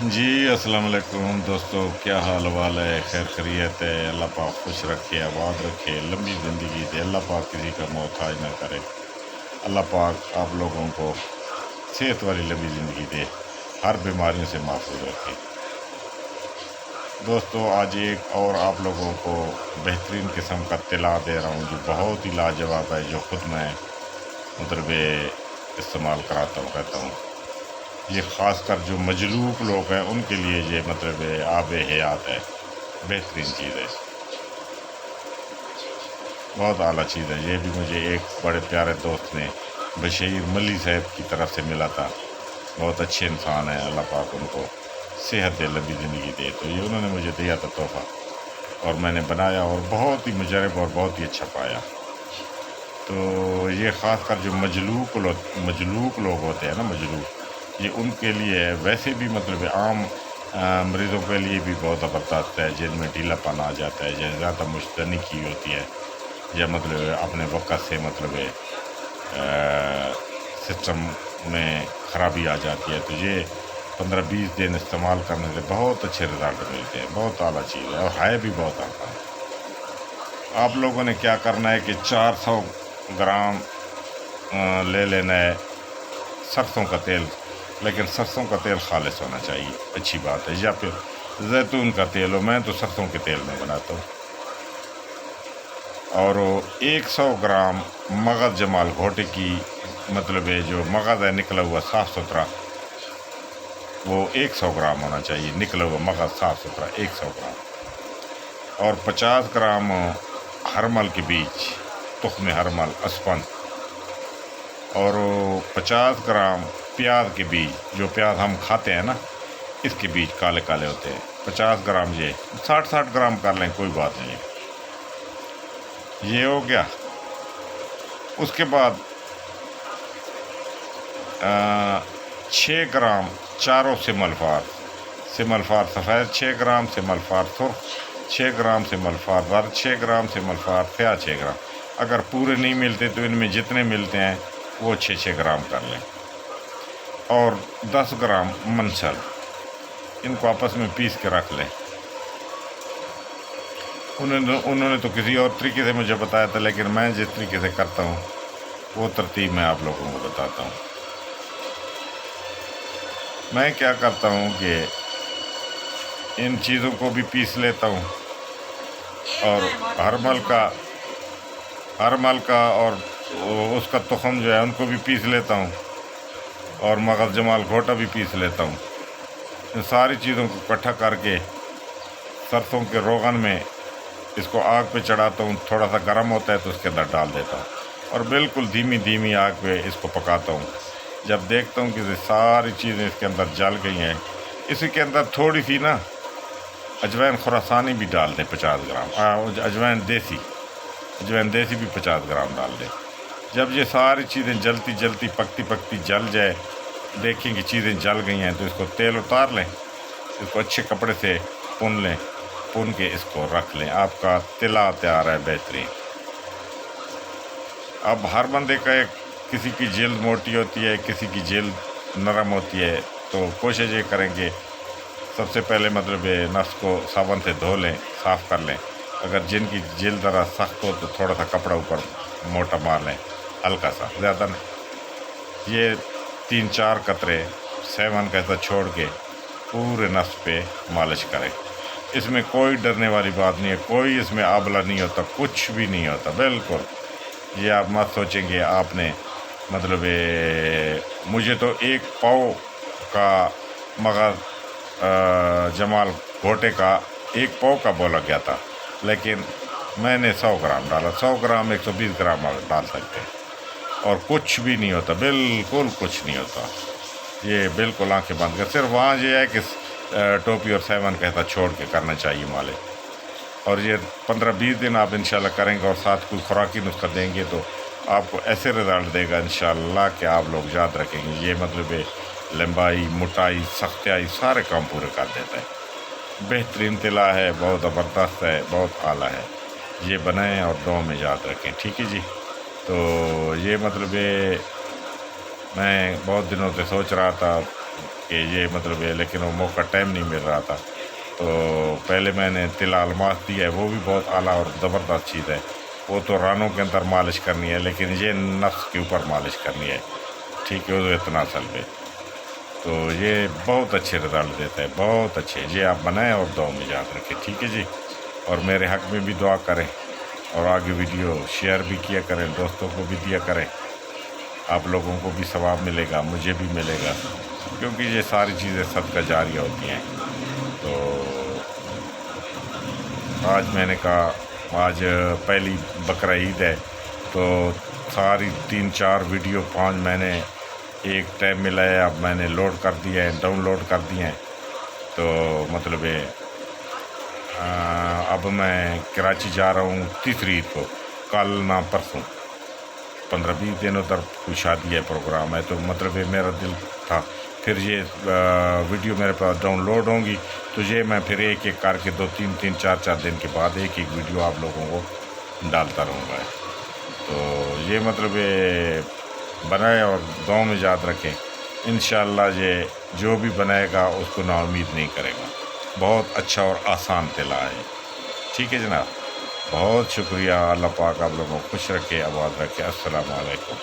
جی السلام علیکم دوستو، کیا حال وال ہے؟ خیر خیریت ہے؟ اللہ پاک خوش رکھے، آباد رکھے، لمبی زندگی دے، اللہ پاک کسی کا محتاج نہ کرے، اللہ پاک آپ لوگوں کو صحت والی لمبی زندگی دے، ہر بیماریوں سے محفوظ رکھے۔ دوستو آج ایک اور آپ لوگوں کو بہترین قسم کا طلاع دے رہا ہوں جو بہت ہی لاجواب ہے، جو خود میں مطلب استعمال کراتا ہوں، رہتا ہوں۔ یہ خاص کر جو مجلوب لوگ ہیں ان کے لیے یہ مطلب آب حیات ہے، بہترین چیز ہے، بہت اعلیٰ چیز ہے۔ یہ بھی مجھے ایک بڑے پیارے دوست نے بشیر ملی صاحب کی طرف سے ملا تھا، بہت اچھے انسان ہیں، اللہ پاک ان کو صحت دے، لمبی زندگی دے، تو یہ انہوں نے مجھے دیا تھا تحفہ، اور میں نے بنایا اور بہت ہی مجرب اور بہت ہی اچھا پایا۔ تو یہ خاص کر جو مجلوک لوگ ہوتے ہیں نا، مجلوک، یہ ان کے لیے ویسے بھی مطلب عام مریضوں کے لیے بھی بہت زبردست ہے، جن میں ڈھیلا پن آ جاتا ہے، یا زیادہ مشتنی کی ہوتی ہے، یا مطلب اپنے وقت سے مطلب سسٹم میں خرابی آ جاتی ہے، تو یہ 15-20 دن استعمال کرنے سے بہت اچھے رزلٹ ملتے ہیں، بہت اعلیٰ چیز ہے اور ہے بھی بہت آسان۔ آپ لوگوں نے کیا کرنا ہے کہ 400 گرام لے لینا ہے سرسوں کا تیل، لیکن سرسوں کا تیل خالص ہونا چاہیے، اچھی بات ہے، یا پھر زیتون کا تیل ہو، میں تو سرسوں کے تیل میں بناتا ہوں۔ اور 100 گرام مغز جمال گھوٹے کی، مطلب جو مغز ہے نکلا ہوا صاف ستھرا، وہ 100 گرام ہونا چاہیے، نکلا ہوا مغز صاف ستھرا 100 گرام۔ اور 50 گرام ہرمل کے بیج، تخم ہرمل اسپن، اور 50 گرام پیاز کے بیج، جو پیاز ہم کھاتے ہیں نا، اس کے بیج کالے کالے ہوتے ہیں، 50 گرام، یہ 60 گرام کر لیں، کوئی بات نہیں ہے۔ یہ ہو گیا۔ اس کے بعد 6 گرام چاروں سمل فار سفید، 6 گرام سمل فار سرخ، 6 گرام سمل فار زرد، 6 گرام سمل فار سیاہ، 6 گرام۔ اگر پورے نہیں ملتے تو ان میں جتنے ملتے ہیں وہ 6 گرام کر لیں۔ اور 10 گرام منسل، ان کو آپس میں پیس کے رکھ لیں۔ انہوں نے تو کسی اور طریقے سے مجھے بتایا تھا، لیکن میں جس طریقے سے کرتا ہوں وہ ترتیب میں آپ لوگوں کو بتاتا ہوں۔ میں کیا کرتا ہوں کہ ان چیزوں کو بھی پیس لیتا ہوں، اور ہرمل کا اور اس کا تخم جو ہے ان کو بھی پیس لیتا ہوں، اور مغز جمال گھوٹا بھی پیس لیتا ہوں۔ ان ساری چیزوں کو اکٹھا کر کے سرسوں کے روغن میں اس کو آگ پہ چڑھاتا ہوں، تھوڑا سا گرم ہوتا ہے تو اس کے اندر ڈال دیتا ہوں، اور بالکل دھیمی آگ پہ اس کو پکاتا ہوں۔ جب دیکھتا ہوں کہ ساری چیزیں اس کے اندر جل گئی ہیں، اسی کے اندر تھوڑی سی نا اجوائن خراسانی بھی ڈال دیں، 50 گرام، اجوائن دیسی بھی 50 گرام ڈال دیں۔ جب یہ ساری چیزیں جلتی پکتی جل جائے، دیکھیں کہ چیزیں جل گئی ہیں، تو اس کو تیل اتار لیں، اس کو اچھے کپڑے سے پن کے اس کو رکھ لیں، آپ کا طلاع تیار ہے، بہترین۔ اب ہر بندے کا کسی کی جلد موٹی ہوتی ہے، کسی کی جلد نرم ہوتی ہے، تو کوشش یہ کریں کہ سب سے پہلے مطلب نس کو صابن سے دھو لیں، صاف کر لیں۔ اگر جن کی جلد ذرا سخت ہو تو تھوڑا سا کپڑا اوپر موٹا مار لیں، ہلکا سا، زیادہ نہیں۔ یہ 3-4 قطرے سیون کا ایسا چھوڑ کے پورے نس پہ مالش کریں۔ اس میں کوئی ڈرنے والی بات نہیں ہے، کوئی اس میں آبلہ نہیں ہوتا، کچھ بھی نہیں ہوتا، بالکل۔ یہ آپ مت سوچیں گے آپ نے مطلب مجھے تو 1 پاؤ کا مغز جمال گھوٹے کا 1 پاؤ کا بولا گیا تھا، لیکن میں نے 100 گرام ڈالا، 100 گرام 120 گرام ڈال سکتے ہیں، اور کچھ بھی نہیں ہوتا، بالکل کچھ نہیں ہوتا۔ یہ بالکل آنکھیں بند کر، صرف وہاں یہ ہے کہ ٹوپی اور سیون کہتا چھوڑ کے کرنا چاہیے مالے۔ اور یہ 15-20 دن آپ انشاءاللہ کریں گے، اور ساتھ کوئی خوراکی نسخہ دیں گے تو آپ کو ایسے رزلٹ دے گا انشاءاللہ کہ آپ لوگ یاد رکھیں گے۔ یہ مطلب لمبائی، موٹائی، سختیائی سارے کام پورے کر دیتا ہے، بہترین طلاع ہے، بہت زبردست ہے، بہت اعلیٰ ہے۔ یہ بنائیں اور دعاؤں میں یاد رکھیں، ٹھیک ہے جی۔ تو یہ مطلب میں بہت دنوں سے سوچ رہا تھا کہ یہ مطلب ہے، لیکن وہ موقع ٹائم نہیں مل رہا تھا. تو پہلے میں نے تلا الماس دیا ہے، وہ بھی بہت اعلیٰ اور زبردست چیز ہے. وہ تو رانوں کے اندر مالش کرنی ہے، لیکن یہ نفس کے اوپر مالش کرنی ہے. ٹھیک ہے، وہ اتنا اصل پہ تو یہ بہت اچھے رزلٹ دیتا ہے، بہت اچھے. یہ آپ بنائیں اور دعاؤں میں یاد رکھیں. ٹھیک ہے جی، اور میرے حق میں بھی دعا کریں، اور آگے ویڈیو شیئر بھی کیا کریں، دوستوں کو بھی دیا کریں. آپ لوگوں کو بھی ثواب ملے گا، مجھے بھی ملے گا، کیونکہ یہ ساری چیزیں صدقہ جاریہ ہوتی ہیں. تو آج میں نے کہا آج پہلی بقرہ عید ہے، تو ساری 3-4 ویڈیو 5 میں نے ایک ٹائم میں لایا. اب میں نے لوڈ کر دیا ہے، ڈاؤن لوڈ کر دیے ہیں. تو مطلب ہے اب میں کراچی جا رہا ہوں تیسری عید کو، کل نہ پرسوں. 15-20 دنوں تک کوئی شادی ہے، پروگرام ہے. تو مطلب ہے میرا دل تھا پھر یہ ویڈیو میرے پاس ڈاؤن لوڈ ہوں گی تو یہ میں پھر ایک ایک کر کے 2-3 4 دن کے بعد ایک ویڈیو آپ لوگوں کو ڈالتا رہوں گا. تو یہ مطلب بنائے اور دعاؤں میں یاد رکھیں. انشاءاللہ یہ جو بھی بنائے گا اس کو نا امید نہیں کرے گا. بہت اچھا اور آسان تلا ہے. ٹھیک ہے جناب، بہت شکریہ. اللہ پاک آپ لوگوں کو خوش رکھے، آباد رکھے. السلام علیکم.